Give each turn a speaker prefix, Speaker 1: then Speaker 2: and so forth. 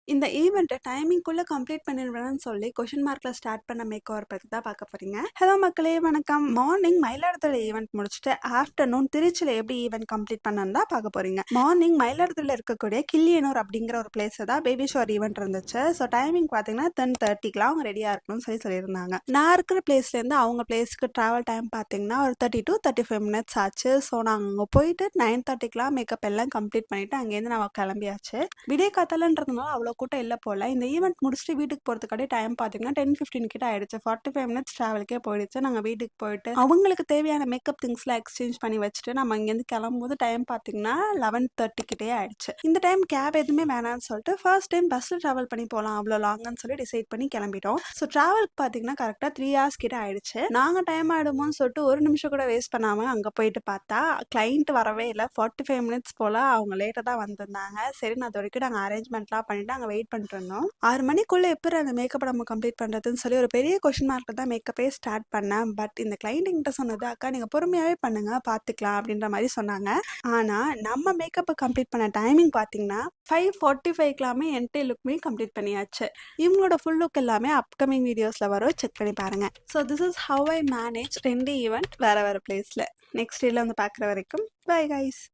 Speaker 1: இந்த ஈவெண்ட்டை டைமிங்குள்ள கம்ப்ளீட் பண்ணிடுவேன்னு சொல்லி கொஷின் மார்க்ல ஸ்டார்ட் பண்ண மேக் ஓவர் பற்றி தான் பார்க்க போறீங்க. ஹலோ மக்களே, வணக்கம். மார்னிங் மயிலாடுதுறை ஈவெண்ட் முடிச்சுட்டு ஆஃப்டர்நூன் திருச்சியில் எப்படி ஈவெண்ட் கம்ப்ளீட் பண்ணணும் தான் பார்க்க போறீங்க. மார்னிங் மயிலாடுதுறையில் இருக்கக்கூடிய கிள்ளியனூர் அப்படிங்கிற ஒரு பிளேஸை தான் பேபி ஷவர் ஈவெண்ட் இருந்துச்சு. ஸோ டைமிங் பார்த்தீங்கன்னா 10:30 அவங்க ரெடியாக இருக்கணும்னு சொல்லியிருந்தாங்க. நான் இருக்கிற பிளேஸ்லேருந்து அவங்க பிளேஸ்க்கு ட்ராவல் டைம் பார்த்தீங்கன்னா ஒரு 30 to 35 minutes ஆச்சு. ஸோ நாங்கள் அங்கே போயிட்டு 9:30 மேக்கப் எல்லாம் கம்ப்ளீட் பண்ணிட்டு அங்கேருந்து நான் கிளம்பியாச்சு. விடிய காத்தாலன்றதுனால அவ்வளோ கூட்டம் இல்லை போல. இந்த ஈவெண்ட் முடிச்சுட்டு வீட்டுக்கு போகிறதுக்காடி டைம் பார்த்தீங்கன்னா 10:15 கிட்ட ஆயிடுச்சு. 45 minutes ட்ராவலுக்கே போயிடுச்சு. நாங்கள் வீட்டுக்கு போயிட்டு அவங்களுக்கு தேவையான மேக்கப் திங்ஸ்லாம் எக்ஸ்சேஞ்ச் பண்ணி வச்சுட்டு நம்ம இங்கேருந்து கிளம்பும்போது டைம் பார்த்தீங்கன்னா 11:30 கிட்டே ஆயிடுச்சு. இந்த டைம் கேப் எதுவுமே வேணாம்னு சொல்லிட்டு ஃபர்ஸ்ட் டைம் பஸ்ஸில் ட்ராவல் பண்ணி போகலாம் அவ்வளோ லாங்குன்னு சொல்லி டிசைட் பண்ணி கிளம்பிட்டோம். ஸோ ட்ராவலுக்கு பார்த்தீங்கன்னா கரெக்டாக 3 hours கிட்ட ஆயிடுச்சு. நாங்கள் டைம் ஆகிடுமோன்னு சொல்லிட்டு ஒரு நிமிஷம் கூட வேஸ்ட் பண்ணாமல் அங்கே போயிட்டு பார்த்தா கிளைண்ட் வரவே இல்லை. 45 minutes போல் அவங்க லேட்டாக தான் வந்திருந்தாங்க. சரி, நான் அது வரைக்கும் நாங்கள் அரேஞ்ச்மெண்ட்லாம் பண்ணிட்டு அங்கே வெயிட் பண்ணிட்டு இருந்தோம். 6 மணிக்குள்ளே எப்படி அந்த மேக்கப் நம்ம கம்ப்ளீட் பண்ணுறதுன்னு சொல்லி ஒரு பெரிய கொஷின் மார்க்கில் தான் மேக்கப்பே ஸ்டார்ட் பண்ணேன். பட் இந்த கிளைண்ட் என்கிட்ட சொன்னது, அக்கா நீங்கள் பொறுமையாகவே பண்ணுங்க பார்த்துக்கலாம் அப்படின்ற மாதிரி சொன்னாங்க. ஆனால் நம்ம மேக்கப்பை கம்ப்ளீட் பண்ண டைமிங் பார்த்தீங்கன்னா 5:45 என்டே லுக்குமே கம்ப்ளீட் பண்ணியாச்சு. இவங்களோட ஃபுல் லுக் எல்லாமே அப்கமிங் வீடியோஸில் வரும், செக் பண்ணி பாருங்க. So this is how I manage 2 event வேறு வேறு பிளேஸில். நெக்ஸ்ட் டேல வந்து பார்க்குற வரைக்கும் பை கைஸ்.